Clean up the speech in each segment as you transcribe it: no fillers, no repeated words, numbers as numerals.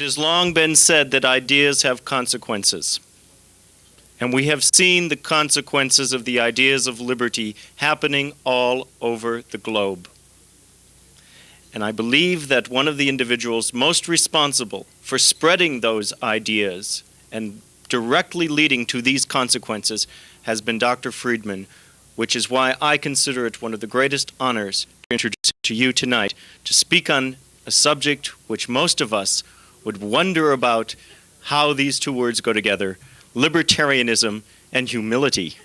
has long been said that ideas have consequences. And we have seen the consequences of the ideas of liberty happening all over the globe. And I believe that one of the individuals most responsible for spreading those ideas and directly leading to these consequences has been Dr. Friedman, which is why I consider it one of the greatest honors to introduce to you tonight to speak on a subject which most of us would wonder about how these two words go together: libertarianism and humility.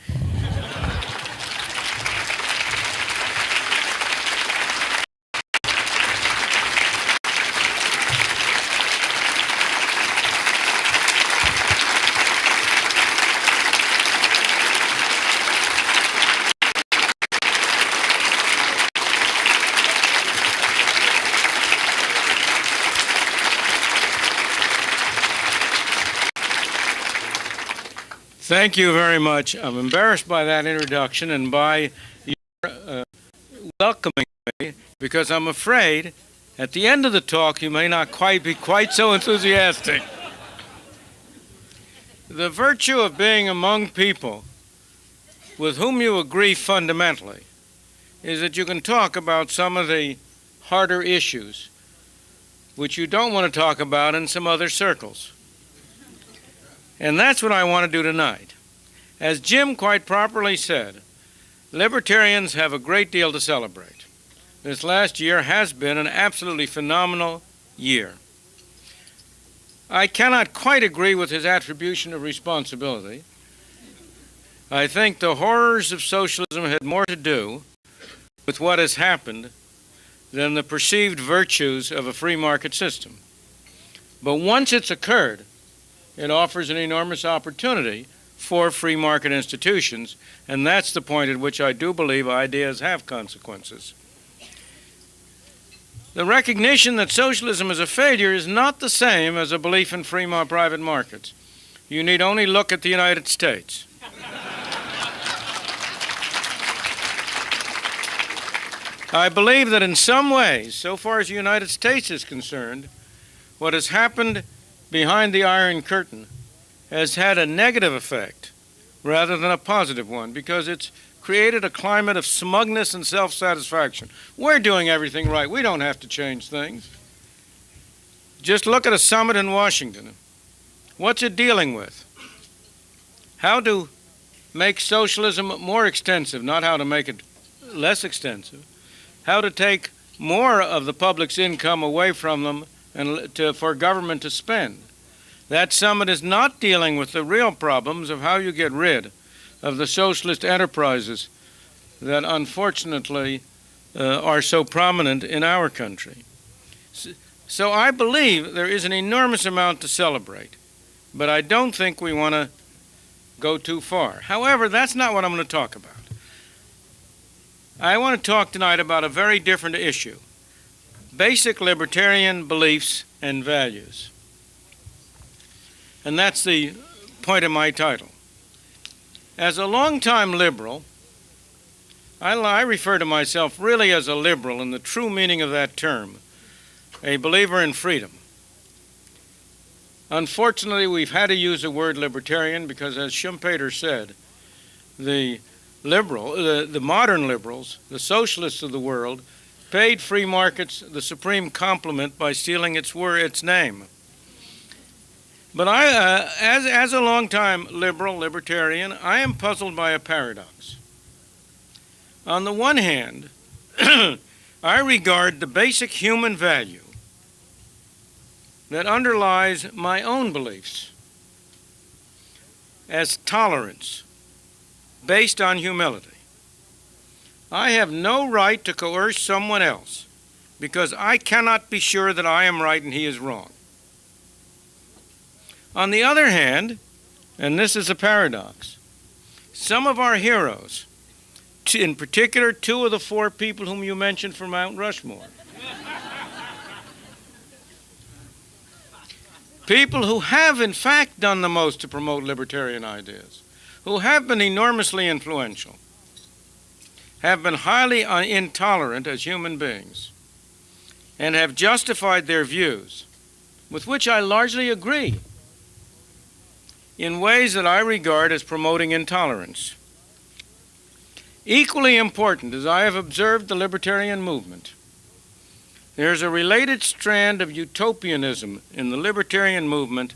Thank you very much. I'm embarrassed by that introduction and by your welcoming me, because I'm afraid at the end of the talk you may not be quite so enthusiastic. The virtue of being among people with whom you agree fundamentally is that you can talk about some of the harder issues which you don't want to talk about in some other circles. And that's what I want to do tonight. As Jim quite properly said, libertarians have a great deal to celebrate. This last year has been an absolutely phenomenal year. I cannot quite agree with his attribution of responsibility. I think the horrors of socialism had more to do with what has happened than the perceived virtues of a free market system. But once it's occurred, it offers an enormous opportunity for free market institutions, and that's the point at which I do believe ideas have consequences. The recognition that socialism is a failure is not the same as a belief in free private markets. You need only look at the United States. I believe that in some ways, so far as the United States is concerned, what has happened behind the Iron Curtain has had a negative effect rather than a positive one, because it's created a climate of smugness and self-satisfaction. We're doing everything right. We don't have to change things. Just look at a summit in Washington. What's it dealing with? How to make socialism more extensive, not how to make it less extensive. How to take more of the public's income away from them and for government to spend. That summit is not dealing with the real problems of how you get rid of the socialist enterprises that unfortunately are so prominent in our country. So I believe there is an enormous amount to celebrate, but I don't think we want to go too far. However, that's not what I'm going to talk about. I want to talk tonight about a very different issue: basic libertarian beliefs and values. And that's the point of my title. As a longtime liberal, I refer to myself really as a liberal in the true meaning of that term, a believer in freedom. Unfortunately, we've had to use the word libertarian because, as Schumpeter said, the modern liberals, the socialists of the world, paid free markets the supreme compliment by stealing its name. But as a longtime libertarian, I am puzzled by a paradox. On the one hand, I regard the basic human value that underlies my own beliefs as tolerance based on humility. I have no right to coerce someone else because I cannot be sure that I am right and he is wrong. On the other hand, and this is a paradox, some of our heroes, in particular 2 of the 4 people whom you mentioned from Mount Rushmore, people who have in fact done the most to promote libertarian ideas, who have been enormously influential, have been highly intolerant as human beings, and have justified their views with which I largely agree, in ways that I regard as promoting intolerance. Equally important, as I have observed the libertarian movement, there's a related strand of utopianism in the libertarian movement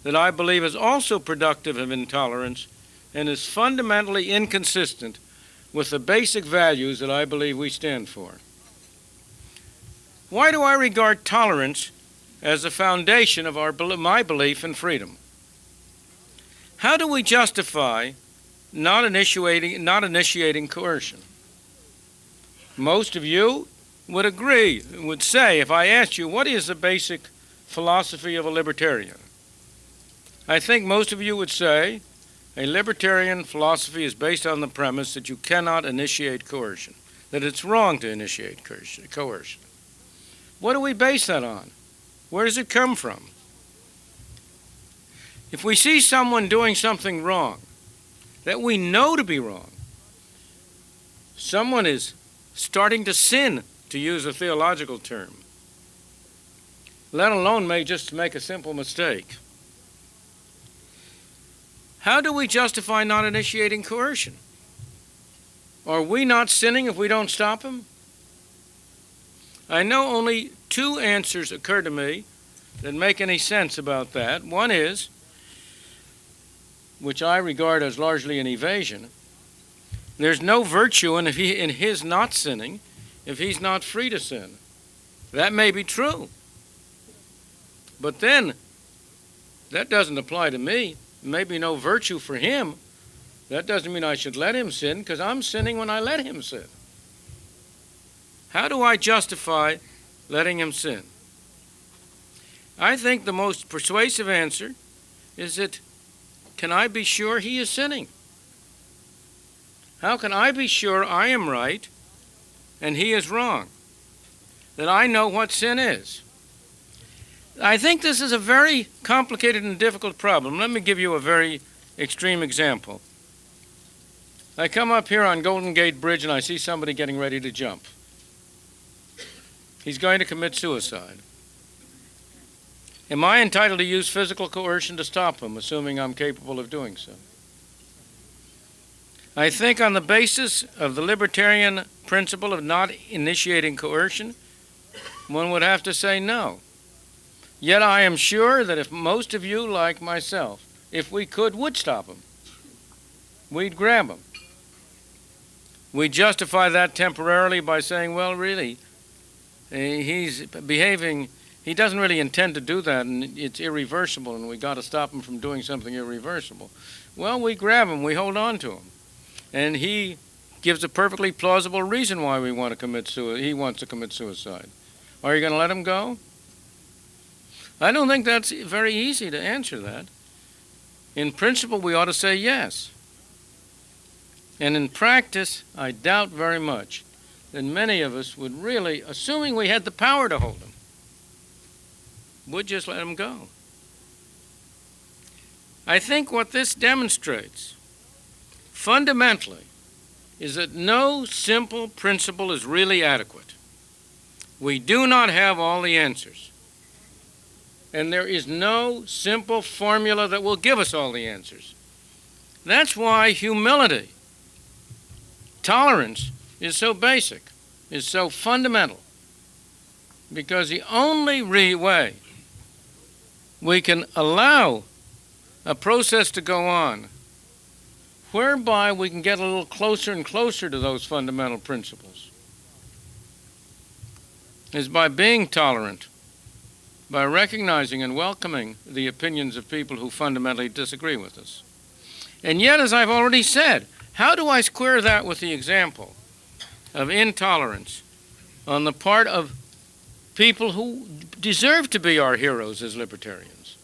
that I believe is also productive of intolerance and is fundamentally inconsistent with the basic values that I believe we stand for. Why do I regard tolerance as the foundation of my belief in freedom? How do we justify not initiating coercion? Most of you would agree, would say, if I asked you, what is the basic philosophy of a libertarian? I think most of you would say a libertarian philosophy is based on the premise that you cannot initiate coercion, that it's wrong to initiate coercion. What do we base that on? Where does it come from? If we see someone doing something wrong, that we know to be wrong, someone is starting to sin, to use a theological term, let alone may just make a simple mistake. How do we justify not initiating coercion? Are we not sinning if we don't stop him? I know only two answers occur to me that make any sense about that. One is, which I regard as largely an evasion, there's no virtue in his not sinning if he's not free to sin. That may be true. But then, that doesn't apply to me. Maybe no virtue for him. That doesn't mean I should let him sin, because I'm sinning when I let him sin. How do I justify letting him sin? I think the most persuasive answer is that, can I be sure he is sinning? How can I be sure I am right and he is wrong? That I know what sin is? I think this is a very complicated and difficult problem. Let me give you a very extreme example. I come up here on Golden Gate Bridge and I see somebody getting ready to jump. He's going to commit suicide. Am I entitled to use physical coercion to stop him, assuming I'm capable of doing so? I think on the basis of the libertarian principle of not initiating coercion, one would have to say no. Yet I am sure that if most of you, like myself, if we could, would stop him. We'd grab him. We justify that temporarily by saying, well, really, he's behaving, he doesn't really intend to do that, and it's irreversible, and we got to stop him from doing something irreversible. Well, we grab him, we hold on to him, and he gives a perfectly plausible reason why he wants to commit suicide. Are you going to let him go? I don't think that's very easy to answer that. In principle, we ought to say yes. And in practice, I doubt very much that many of us would really, assuming we had the power to hold him, would just let him go. I think what this demonstrates, fundamentally, is that no simple principle is really adequate. We do not have all the answers. And there is no simple formula that will give us all the answers. That's why humility, tolerance, is so basic, is so fundamental. Because the only way we can allow a process to go on whereby we can get a little closer and closer to those fundamental principles is by being tolerant, by recognizing and welcoming the opinions of people who fundamentally disagree with us. And yet, as I've already said, how do I square that with the example of intolerance on the part of people who deserve to be our heroes as libertarians?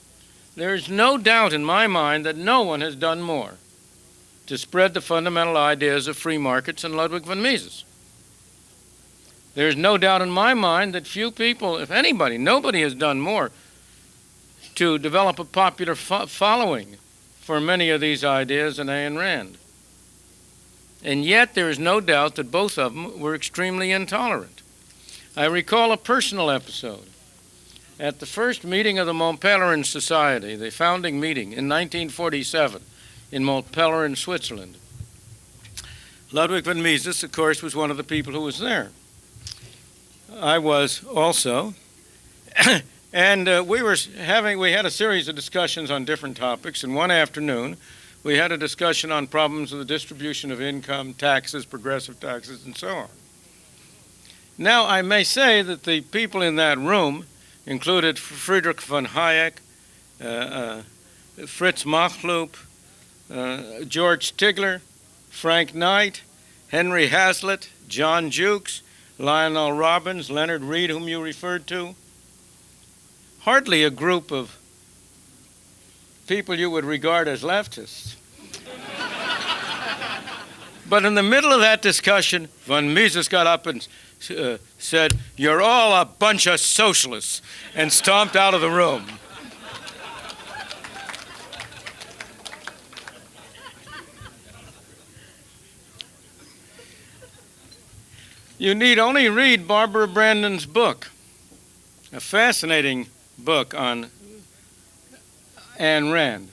There is no doubt in my mind that no one has done more to spread the fundamental ideas of free markets than Ludwig von Mises. There's no doubt in my mind that few people, if anybody, nobody has done more to develop a popular following for many of these ideas than Ayn Rand. And yet there is no doubt that both of them were extremely intolerant. I recall a personal episode. at the first meeting of the Mont Pelerin Society, the founding meeting in 1947 in Mont Pelerin, Switzerland. Ludwig von Mises, of course, was one of the people who was there. I was also. And we had a series of discussions on different topics, and one afternoon we had a discussion on problems of the distribution of income, taxes, progressive taxes, and so on. Now, I may say that the people in that room included Friedrich von Hayek, Fritz Machlup, George Stigler, Frank Knight, Henry Hazlitt, John Jukes, Lionel Robbins, Leonard Read, whom you referred to. Hardly a group of people you would regard as leftists. But in the middle of that discussion, von Mises got up and said, "You're all a bunch of socialists," and stomped out of the room. You need only read Barbara Brandon's book, a fascinating book on Ayn Rand,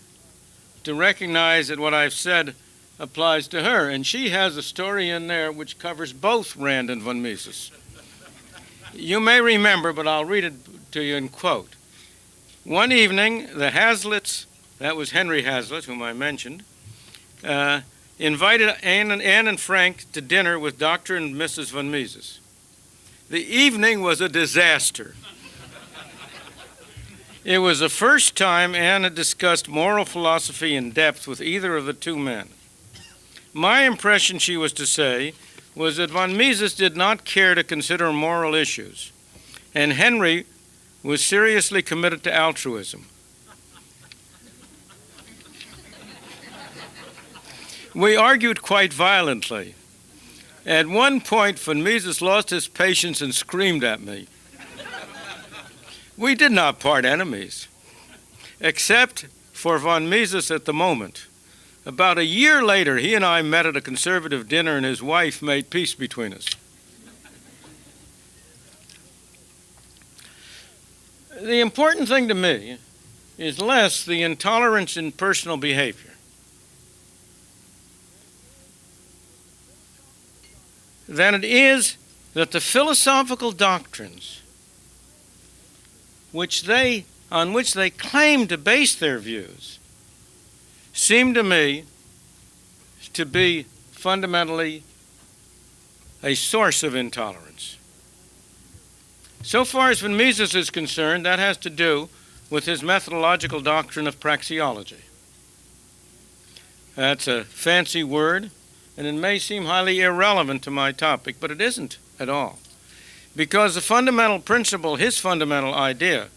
to recognize that what I've said applies to her. And she has a story in there which covers both Rand and von Mises. You may remember, but I'll read it to you in quote. One evening, the Hazlitts, that was Henry Hazlitt, whom I mentioned, invited Anne and Frank to dinner with Dr. and Mrs. von Mises. The evening was a disaster. It was the first time Anne had discussed moral philosophy in depth with either of the two men. My impression, she was to say, was that von Mises did not care to consider moral issues, and Henry was seriously committed to altruism. We argued quite violently. At one point, von Mises lost his patience and screamed at me. We did not part enemies, except for von Mises at the moment. About a year later, he and I met at a conservative dinner, and his wife made peace between us. The important thing to me is less the intolerance in personal behavior than it is that the philosophical doctrines on which they claim to base their views seem to me to be fundamentally a source of intolerance. So far as von Mises is concerned, that has to do with his methodological doctrine of praxeology. That's a fancy word, and it may seem highly irrelevant to my topic, but it isn't at all. Because the fundamental principle, his fundamental idea,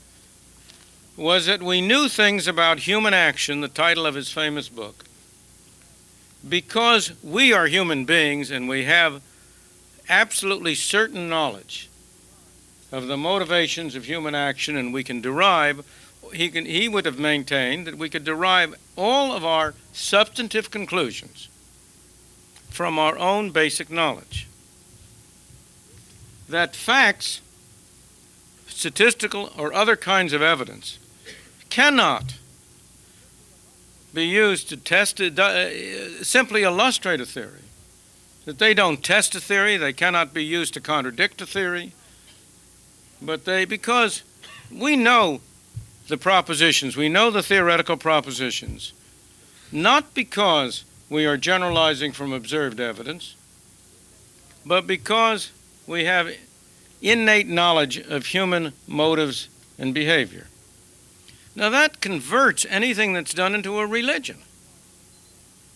was that we knew things about human action, the title of his famous book, because we are human beings and we have absolutely certain knowledge of the motivations of human action, and we can derive, he would have maintained that we could derive all of our substantive conclusions from our own basic knowledge. That facts, statistical or other kinds of evidence, cannot be used to test simply illustrate a theory. That they don't test a theory, they cannot be used to contradict a theory, but because we know the propositions, we know the theoretical propositions, not because we are generalizing from observed evidence, but because we have innate knowledge of human motives and behavior. Now that converts anything that's done into a religion.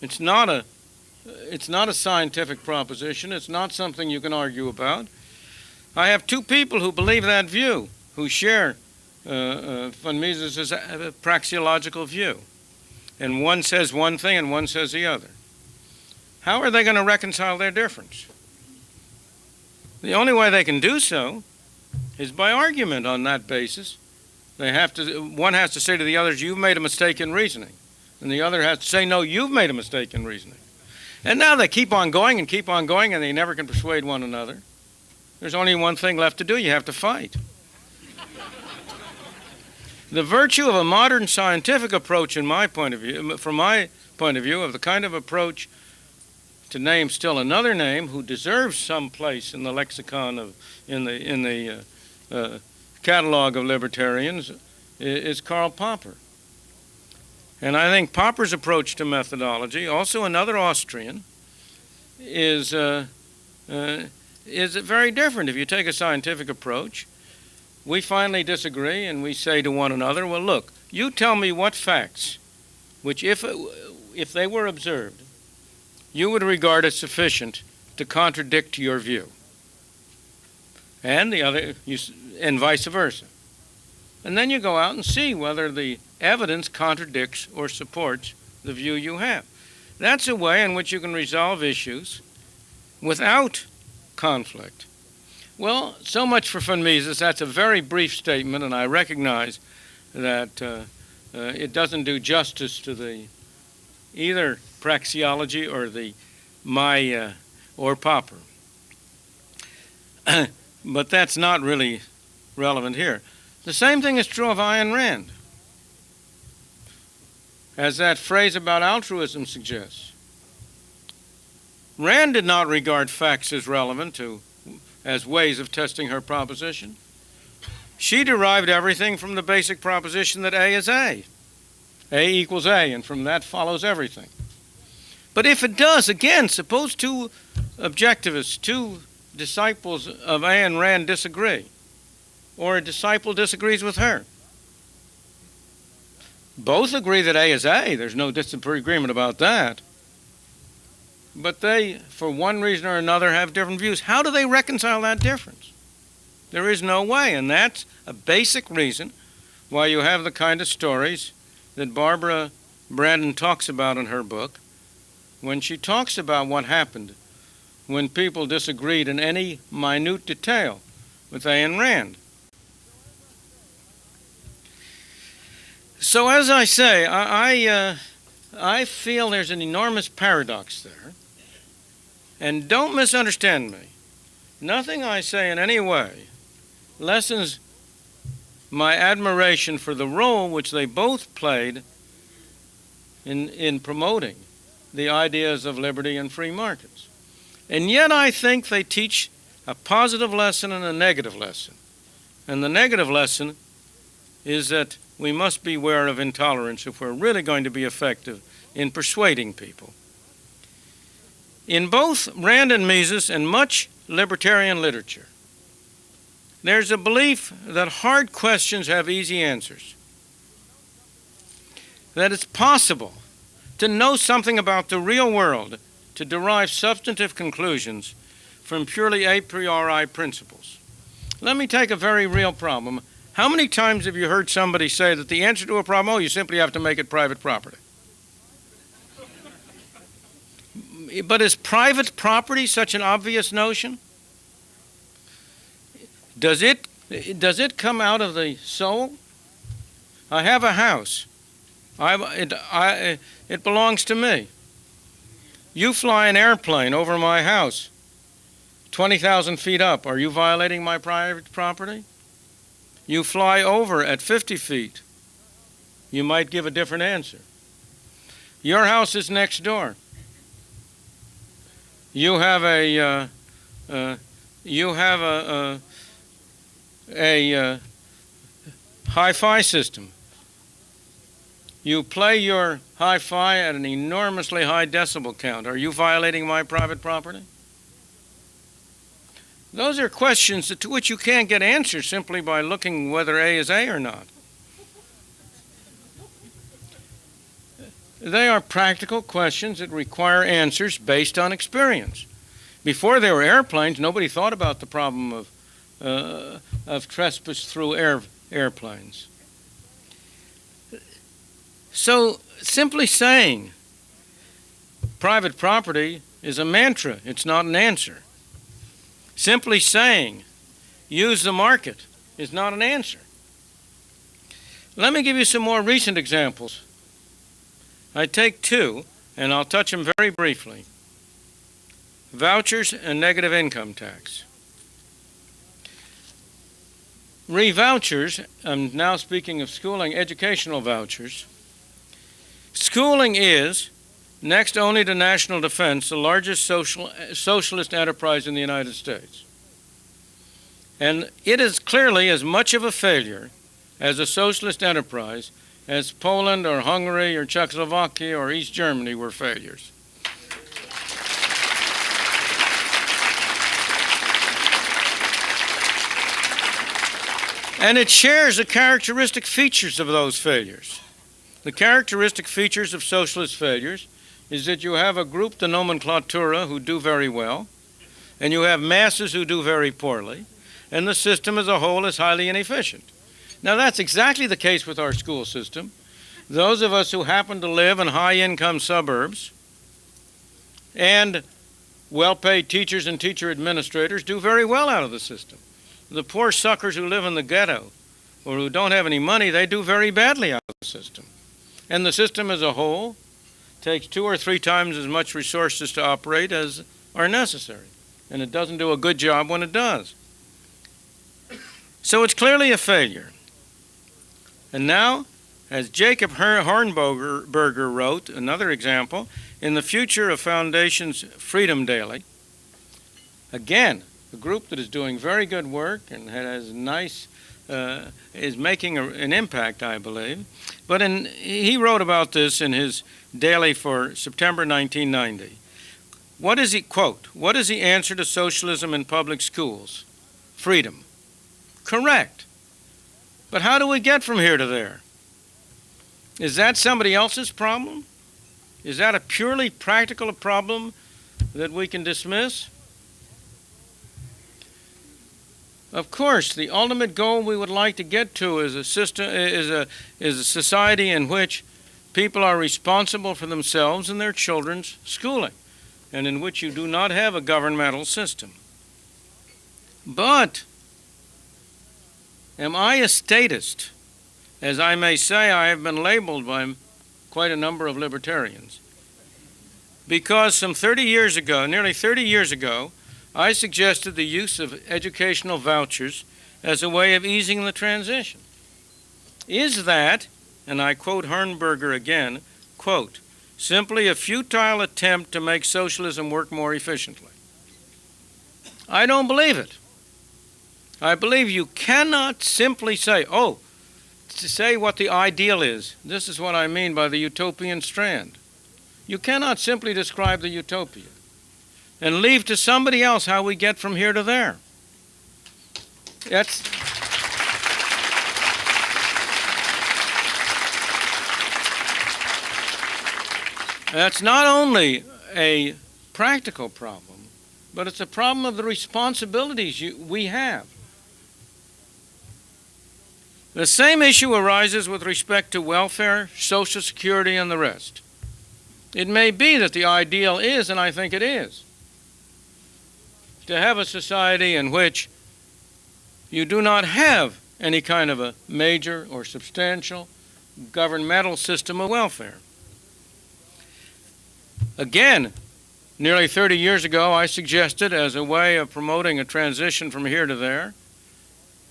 It's not a scientific proposition. It's not something you can argue about. I have two people who believe that view, who share von Mises' praxeological view. And one says one thing and one says the other. How are they going to reconcile their difference? The only way they can do so is by argument on that basis. One has to say to the others, you've made a mistake in reasoning. And the other has to say, no, you've made a mistake in reasoning. And now they keep on going, and they never can persuade one another. There's only one thing left to do. You have to fight. The virtue of a modern scientific approach, in my point of view, from my point of view, of the kind of approach, to name still another name who deserves some place in the lexicon of, in the catalog of libertarians, is Karl Popper. And I think Popper's approach to methodology, also another Austrian, is very different. If you take a scientific approach, we finally disagree and we say to one another, well, look, you tell me what facts, which if they were observed, you would regard as sufficient to contradict your view. And the other, and vice versa. And then you go out and see whether the evidence contradicts or supports the view you have. That's a way in which you can resolve issues without conflict. Well, so much for von Mises. That's a very brief statement, and I recognize that it doesn't do justice to the either praxeology or the or Popper. But that's not really relevant here. The same thing is true of Ayn Rand, as that phrase about altruism suggests. Rand did not regard facts as relevant as ways of testing her proposition. She derived everything from the basic proposition that A is A. A equals A, and from that follows everything. But if it does, again, suppose two objectivists, two disciples of Ayn Rand disagree, or a disciple disagrees with her. Both agree that A is A. There's no disagreement about that. But they, for one reason or another, have different views. How do they reconcile that difference? There is no way, and that's a basic reason why you have the kind of stories that Barbara Brandon talks about in her book, when she talks about what happened when people disagreed in any minute detail with Ayn Rand. So as I say, I feel there's an enormous paradox there. And don't misunderstand me. Nothing I say in any way lessens my admiration for the role which they both played in promoting the ideas of liberty and free markets. And yet I think they teach a positive lesson and a negative lesson. And the negative lesson is that we must beware of intolerance if we're really going to be effective in persuading people. In both Rand and Mises and much libertarian literature, there's a belief that hard questions have easy answers, that it's possible to know something about the real world, to derive substantive conclusions from purely a priori principles. Let me take a very real problem. How many times have you heard somebody say that the answer to a problem, you simply have to make it private property? But is private property such an obvious notion? Does it come out of the soul? I have a house. It belongs to me. You fly an airplane over my house, 20,000 feet up. Are you violating my private property? You fly over at 50 feet. You might give a different answer. Your house is next door. You have a hi-fi system. You play your hi-fi at an enormously high decibel count. Are you violating my private property? Those are questions to which you can't get answers simply by looking whether A is A or not. They are practical questions that require answers based on experience. Before there were airplanes, nobody thought about the problem of trespass through airplanes. So simply saying private property is a mantra. It's not an answer. Simply saying use the market is not an answer. Let me give you some more recent examples. I take two, and I'll touch them very briefly. Vouchers and negative income tax. Re-vouchers, I'm now speaking of schooling, educational vouchers. Schooling is, next only to national defense, the largest socialist enterprise in the United States. And it is clearly as much of a failure as a socialist enterprise as Poland or Hungary or Czechoslovakia or East Germany were failures. And it shares the characteristic features of those failures. The characteristic features of socialist failures is that you have a group, the nomenclatura, who do very well, and you have masses who do very poorly, and the system as a whole is highly inefficient. Now, that's exactly the case with our school system. Those of us who happen to live in high-income suburbs and well-paid teachers and teacher administrators do very well out of the system. The poor suckers who live in the ghetto or who don't have any money, they do very badly out of the system. And the system as a whole takes 2 or 3 times as much resources to operate as are necessary. And it doesn't do a good job when it does. So it's clearly a failure. And now, as Jacob Hornberger wrote, another example, in the Future of Foundation's Freedom Daily, again, a group that is doing very good work and has is making an impact, I believe. But he wrote about this in his daily for September 1990. What is he, quote, "What is the answer to socialism in public schools? Freedom." Correct. But how do we get from here to there? Is that somebody else's problem? Is that a purely practical problem that we can dismiss? Of course, the ultimate goal we would like to get to is a system, is a society in which people are responsible for themselves and their children's schooling, and in which you do not have a governmental system. But am I a statist? As I may say, I have been labeled by quite a number of libertarians. Because some 30 years ago, nearly 30 years ago, I suggested the use of educational vouchers as a way of easing the transition. Is that, and I quote Hornberger again, quote, "simply a futile attempt to make socialism work more efficiently"? I don't believe it. I believe you cannot simply say, to say what the ideal is. This is what I mean by the utopian strand. You cannot simply describe the utopia and leave to somebody else how we get from here to there. That's not only a practical problem, but it's a problem of the responsibilities we have. The same issue arises with respect to welfare, Social Security, and the rest. It may be that the ideal is, and I think it is, to have a society in which you do not have any kind of a major or substantial governmental system of welfare. Again, nearly 30 years ago, I suggested, as a way of promoting a transition from here to there,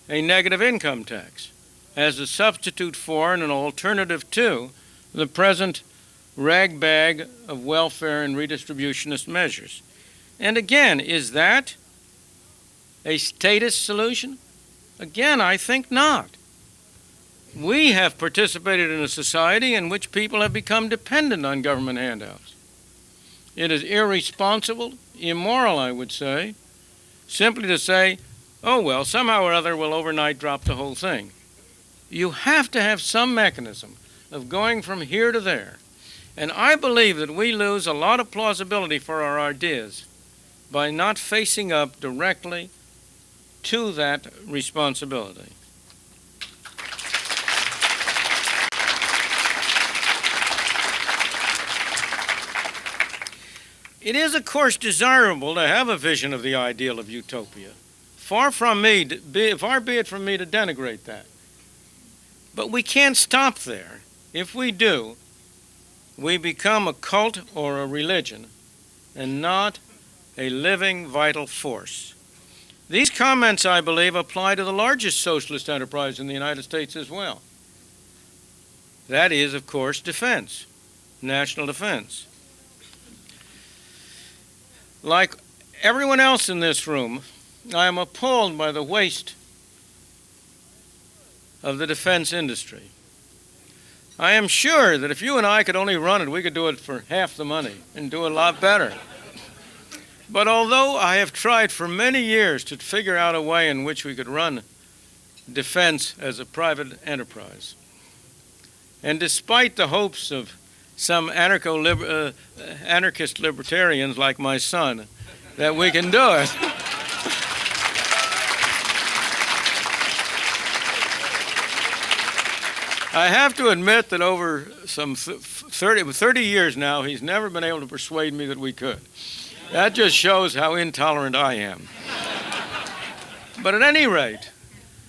a negative income tax as a substitute for and an alternative to the present ragbag of welfare and redistributionist measures. And again, is that a statist solution? Again, I think not. We have participated in a society in which people have become dependent on government handouts. It is irresponsible, immoral, I would say, simply to say, somehow or other we'll overnight drop the whole thing. You have to have some mechanism of going from here to there. And I believe that we lose a lot of plausibility for our ideas by not facing up directly to that responsibility. It is, of course, desirable to have a vision of the ideal of utopia. Far be it from me to denigrate that. But we can't stop there. If we do, we become a cult or a religion and not a living, vital force. These comments, I believe, apply to the largest socialist enterprise in the United States as well. That is, of course, defense, national defense. Like everyone else in this room, I am appalled by the waste of the defense industry. I am sure that if you and I could only run it, we could do it for half the money and do it a lot better. But although I have tried for many years to figure out a way in which we could run defense as a private enterprise, and despite the hopes of some anarchist libertarians like my son that we can do it, I have to admit that over some 30 years now, he's never been able to persuade me that we could. That just shows how intolerant I am. But at any rate,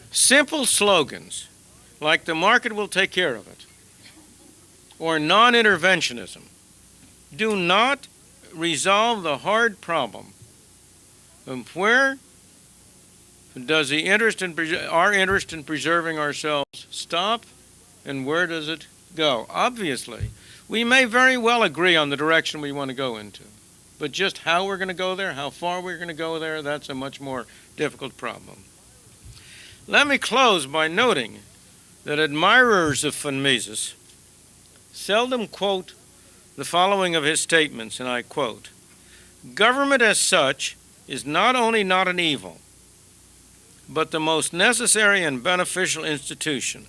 simple slogans like the market will take care of it or non-interventionism do not resolve the hard problem of where does our interest in preserving ourselves stop and where does it go? Obviously, we may very well agree on the direction we want to go into, but just how we're going to go there, how far we're going to go there, that's a much more difficult problem. Let me close by noting that admirers of von Mises seldom quote the following of his statements, and I quote, "Government as such is not only not an evil, but the most necessary and beneficial institution,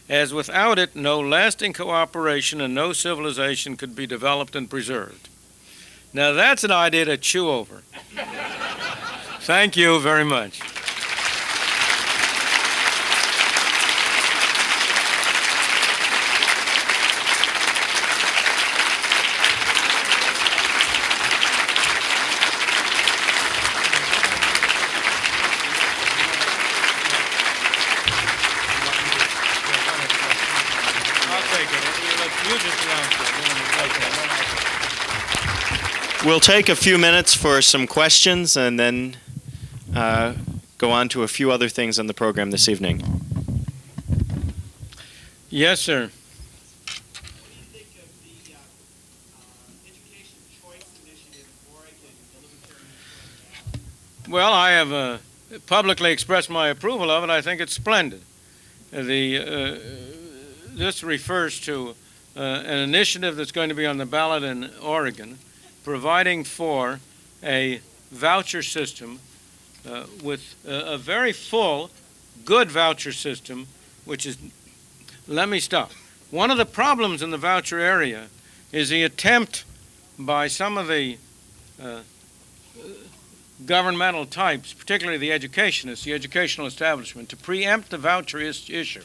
as without it no lasting cooperation and no civilization could be developed and preserved." Now that's an idea to chew over. Thank you very much. We'll take a few minutes for some questions and then go on to a few other things on the program this evening. Yes, sir. What do you think of the education choice initiative in Oregon, the Libertarian Party? Well, I have publicly expressed my approval of it. I think it's splendid. This refers to an initiative that's going to be on the ballot in Oregon, providing for a voucher system with a very full, good voucher system, which is, let me stop. One of the problems in the voucher area is the attempt by some of the governmental types, particularly the educationists, the educational establishment, to preempt the voucher issue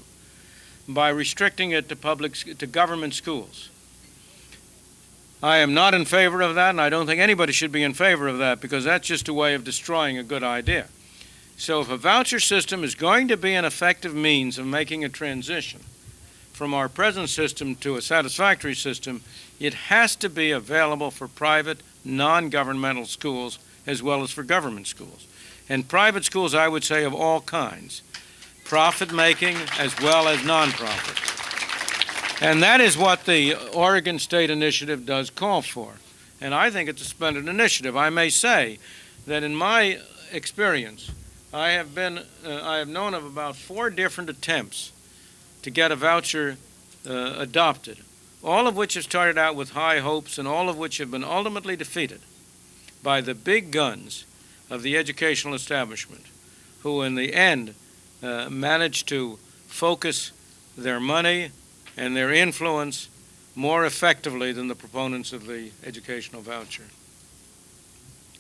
by restricting it to government schools. I am not in favor of that, and I don't think anybody should be in favor of that, because that's just a way of destroying a good idea. So if a voucher system is going to be an effective means of making a transition from our present system to a satisfactory system, it has to be available for private, non-governmental schools as well as for government schools. And private schools, I would say, of all kinds, profit-making as well as non-profit. And that is what the Oregon State Initiative does call for. And I think it's a splendid initiative. I may say that in my experience, I have known of about 4 different attempts to get a voucher adopted, all of which have started out with high hopes and all of which have been ultimately defeated by the big guns of the educational establishment, who in the end managed to focus their money and their influence more effectively than the proponents of the educational voucher.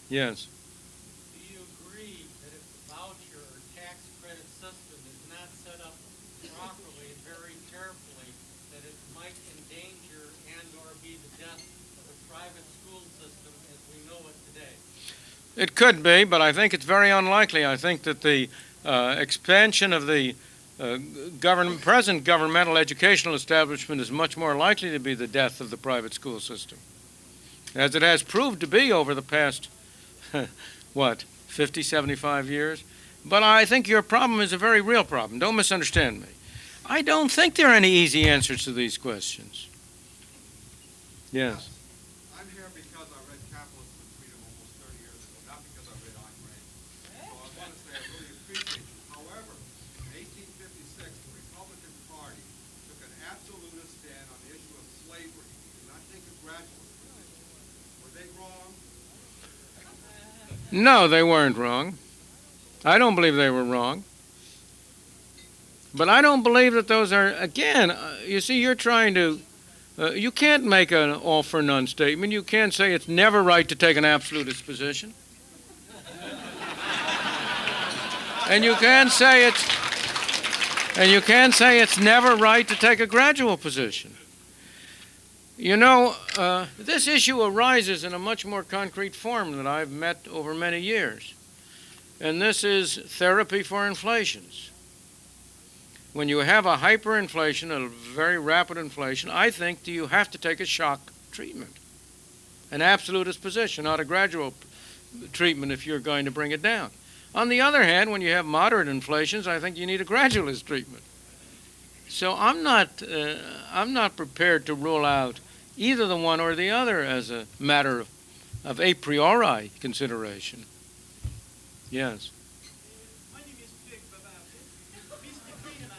Yes. Do you agree that if the voucher or tax credit system is not set up properly and very carefully, that it might endanger and or be the death of the private school system as we know it today? It could be, but I think it's very unlikely. I think that the expansion of the present governmental educational establishment is much more likely to be the death of the private school system, as it has proved to be over the past, 50, 75 years. But I think your problem is a very real problem. Don't misunderstand me. I don't think there are any easy answers to these questions. Yes. I'm here because I read Capitalism and Freedom almost 30 years ago, not because I read Ayn Rand. So I want to say I really appreciate you. However, in 1856, the Republican Party took an absolutist stand on the issue of slavery. They did not take a gradualist position. Were they wrong? No, they weren't wrong. I don't believe they were wrong. But I don't believe that those are, again, you see, you're trying to, you can't make an all for none statement. You can't say it's never right to take an absolutist position. And you can't say it's never right to take a gradual position. You know, this issue arises in a much more concrete form that I've met over many years. And this is therapy for inflations. When you have a hyperinflation, a very rapid inflation, I think you have to take a shock treatment, an absolutist position, not a gradual treatment if you're going to bring it down. On the other hand, when you have moderate inflations, I think you need a gradualist treatment. So I'm not prepared to rule out either the one or the other as a matter of a priori consideration. Yes. My name is Mr. Friedman,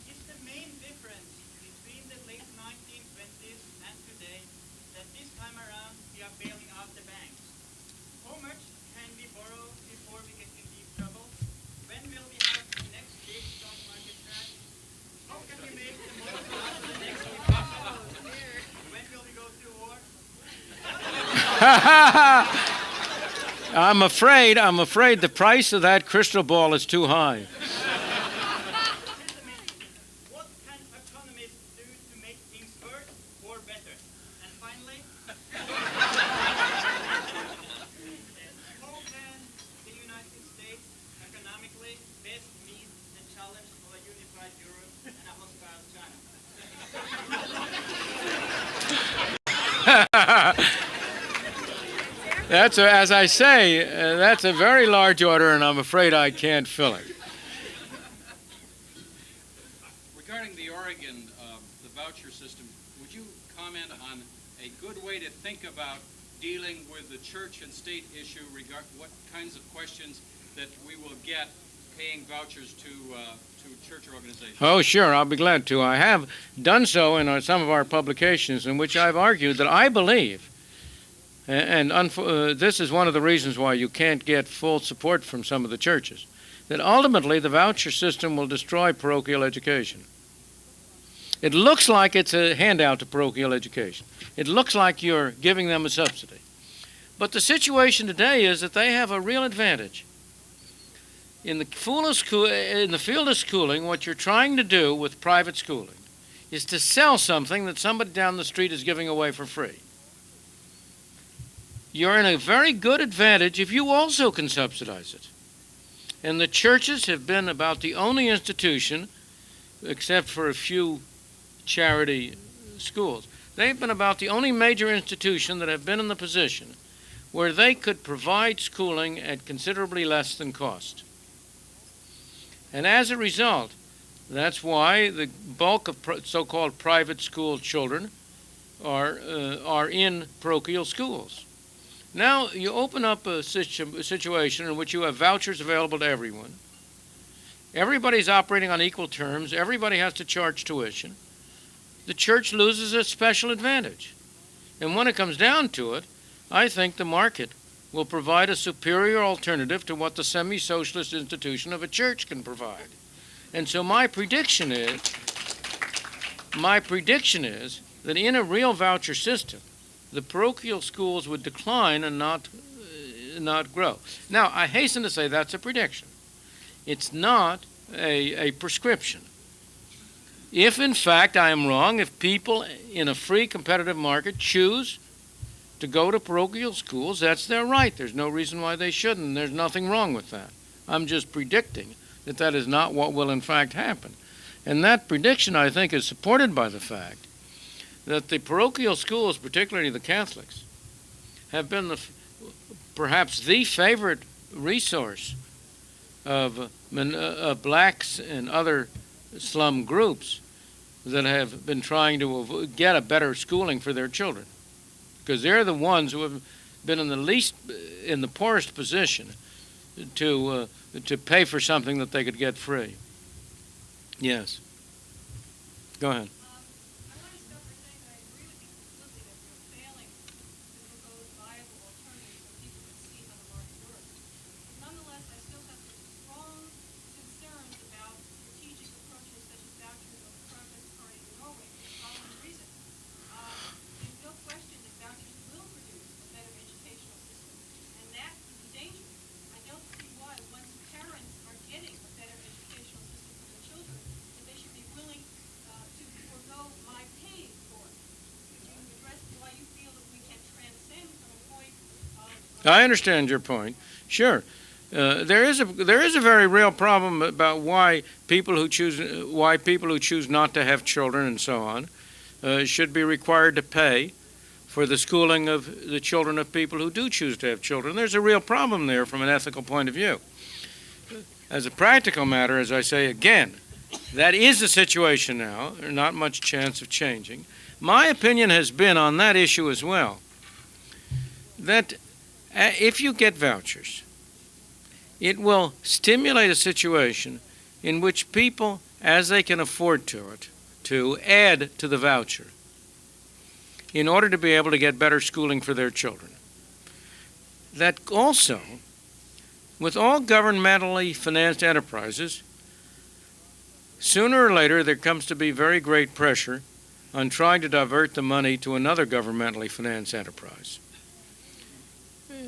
is the main difference between the late 1920s and today that this time around we are bailing out the banks? How much can we borrow before we get in deep trouble? When will we have the next big stock market crash? How can we make the most out of the next recession? When will we go to war? I'm afraid the price of that crystal ball is too high. What can economists do to make things worse or better? And finally, how can the United States economically best meet the challenge of a unified Europe and a hostile China? As I say, that's a very large order, and I'm afraid I can't fill it. Regarding the Oregon, the voucher system, would you comment on a good way to think about dealing with the church and state issue, what kinds of questions that we will get paying vouchers to church organizations? Oh, sure, I'll be glad to. I have done so in some of our publications in which I've argued that I believe, and this is one of the reasons why you can't get full support from some of the churches, that ultimately the voucher system will destroy parochial education. It looks like it's a handout to parochial education. It looks like you're giving them a subsidy. But the situation today is that they have a real advantage. In the field of schooling, what you're trying to do with private schooling is to sell something that somebody down the street is giving away for free. You're in a very good advantage if you also can subsidize it. And the churches have been about the only institution, except for a few charity schools, they've been about the only major institution that have been in the position where they could provide schooling at considerably less than cost. And as a result, that's why the bulk of so-called private school children are in parochial schools. Now you open up a situation in which you have vouchers available to everyone. Everybody's operating on equal terms. Everybody has to charge tuition. The church loses a special advantage. And when it comes down to it, I think the market will provide a superior alternative to what the semi-socialist institution of a church can provide. And so my prediction is that in a real voucher system, the parochial schools would decline and not grow. Now, I hasten to say that's a prediction. It's not a prescription. If, in fact, I am wrong, if people in a free competitive market choose to go to parochial schools, that's their right. There's no reason why they shouldn't. There's nothing wrong with that. I'm just predicting that that is not what will, in fact, happen. And that prediction, I think, is supported by the fact that the parochial schools, particularly the Catholics, have been perhaps the favorite resource of blacks and other slum groups that have been trying to get a better schooling for their children, because they're the ones who have been in the poorest position to pay for something that they could get free. Yes. Go ahead. I want to start by saying that I agree with you completely that you're failing to propose viable alternatives so people can see how the market works. But nonetheless, I still have strong concerns about strategic approaches such as vouchers or the Progress Party in Norway for the following reason. There's no question that vouchers will produce a better educational system, and that is a danger. I don't see why, once parents are getting a better educational system for their children, that they should be willing to forego my paying for it. Could you address why you feel that we can transcend from a point of... I understand your point. Sure. There is a very real problem about why people who choose not to have children and so on should be required to pay for the schooling of the children of people who do choose to have children. There's a real problem there from an ethical point of view. As a practical matter, as I say again, that is the situation now. There's not much chance of changing. My opinion has been on that issue as well, that if you get vouchers, it will stimulate a situation in which people, as they can afford to add to the voucher in order to be able to get better schooling for their children. That also, with all governmentally financed enterprises, sooner or later there comes to be very great pressure on trying to divert the money to another governmentally financed enterprise.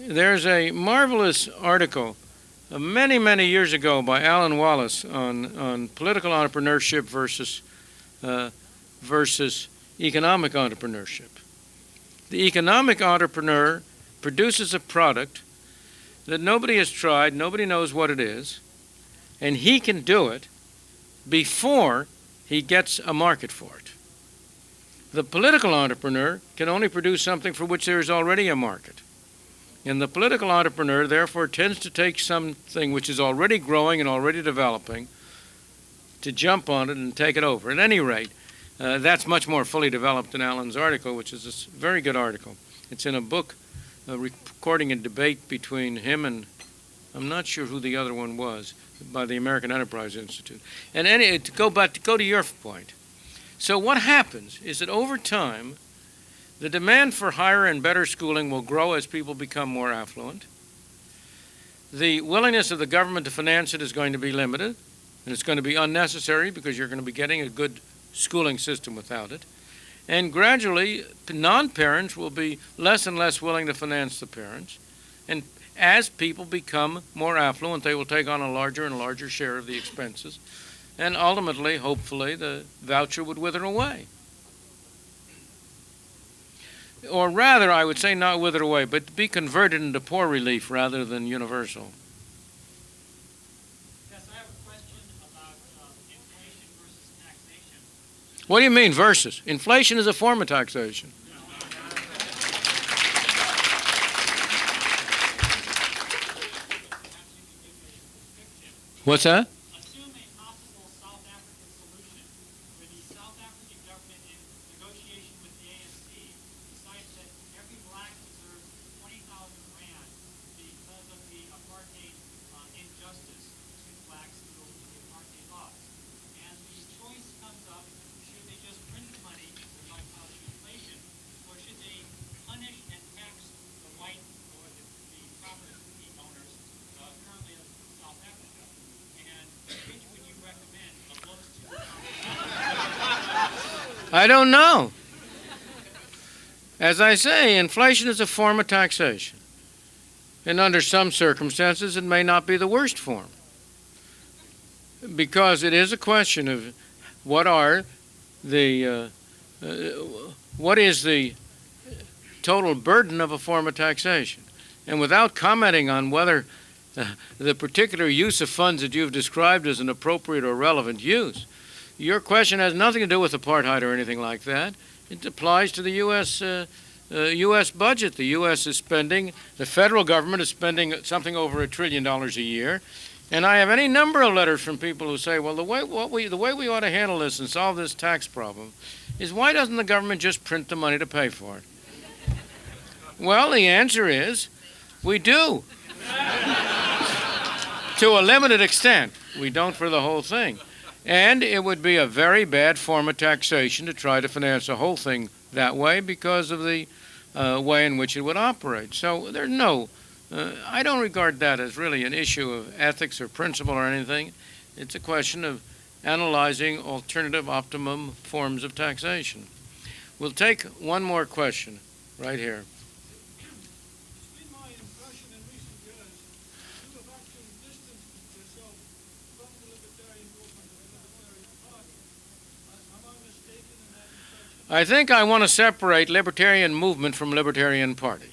There's a marvelous article many, many years ago by Alan Wallace on political entrepreneurship versus economic entrepreneurship. The economic entrepreneur produces a product that nobody has tried, nobody knows what it is, and he can do it before he gets a market for it. The political entrepreneur can only produce something for which there is already a market. And the political entrepreneur, therefore, tends to take something which is already growing and already developing to jump on it and take it over. At any rate, that's much more fully developed in Alan's article, which is a very good article. It's in a book recording a debate between him and, I'm not sure who the other one was, by the American Enterprise Institute. And to go to your point. So what happens is that over time, the demand for higher and better schooling will grow as people become more affluent. The willingness of the government to finance it is going to be limited, and it's going to be unnecessary because you're going to be getting a good schooling system without it. And gradually, non-parents will be less and less willing to finance the parents. And as people become more affluent, they will take on a larger and larger share of the expenses. And ultimately, hopefully, the voucher would wither away. Or rather, I would say not wither away, but be converted into poor relief rather than universal. Yes, I have a question about inflation versus taxation. What do you mean versus? Inflation is a form of taxation. What's that? Assume a possible South African solution where the South African government, in negotiation with the ANC, decides that every black deserves 20,000 rand because of the apartheid injustice to blacks through the apartheid laws. And the choice comes up, should they just print the money without causing inflation, or should they punish and tax the white or the property owners currently of South Africa? And which would you recommend of those two? I don't know. As I say, inflation is a form of taxation. And under some circumstances, it may not be the worst form. Because it is a question of what is the total burden of a form of taxation. And without commenting on whether the particular use of funds that you've described as an appropriate or relevant use, your question has nothing to do with apartheid or anything like that. It applies to the U.S. U.S. budget. The U.S. is spending, the federal government is spending something over $1 trillion a year. And I have any number of letters from people who say, well, the way we ought to handle this and solve this tax problem is, why doesn't the government just print the money to pay for it? Well, the answer is, we do. To a limited extent. We don't for the whole thing. And it would be a very bad form of taxation to try to finance the whole thing that way because of the way in which it would operate. So there's no, I don't regard that as really an issue of ethics or principle or anything. It's a question of analyzing alternative optimum forms of taxation. We'll take one more question right here. It's been my impression in recent years you have actually distanced yourself from the Libertarian movement and the Libertarian Party. Am I mistaken in that impression? I think I want to separate Libertarian movement from Libertarian Party.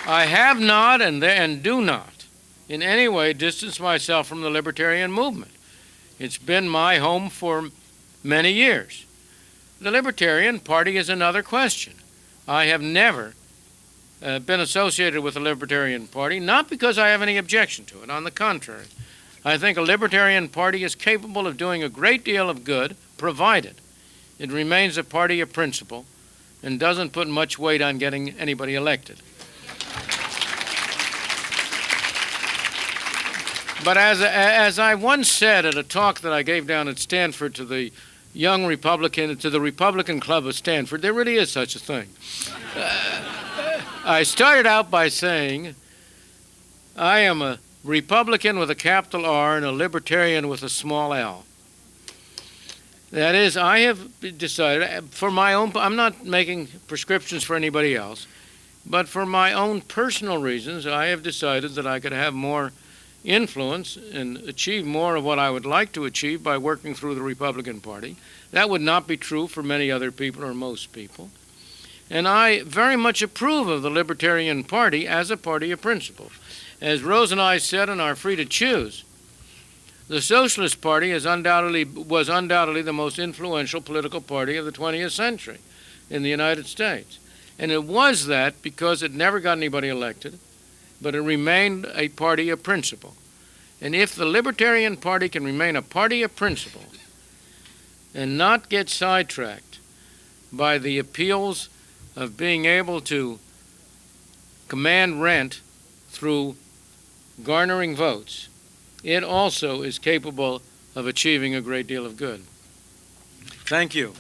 I have not and do not in any way distance myself from the Libertarian movement. It's been my home for many years. The Libertarian Party is another question. I have never been associated with the Libertarian Party, not because I have any objection to it. On the contrary, I think a Libertarian Party is capable of doing a great deal of good, provided it remains a party of principle and doesn't put much weight on getting anybody elected. But as I once said at a talk that I gave down at Stanford to the young Republican, to the Republican Club of Stanford, there really is such a thing. I started out by saying, I am a Republican with a capital R and a Libertarian with a small l. That is, I have decided, for my own, I'm not making prescriptions for anybody else, but for my own personal reasons, I have decided that I could have more influence and achieve more of what I would like to achieve by working through the Republican Party. That would not be true for many other people or most people. And I very much approve of the Libertarian Party as a party of principle. As Rose and I said in our Free to Choose, the Socialist Party was undoubtedly the most influential political party of the 20th century in the United States. And it was that because it never got anybody elected, but it remained a party of principle. And if the Libertarian Party can remain a party of principle and not get sidetracked by the appeals of being able to command rent through garnering votes, it also is capable of achieving a great deal of good. Thank you.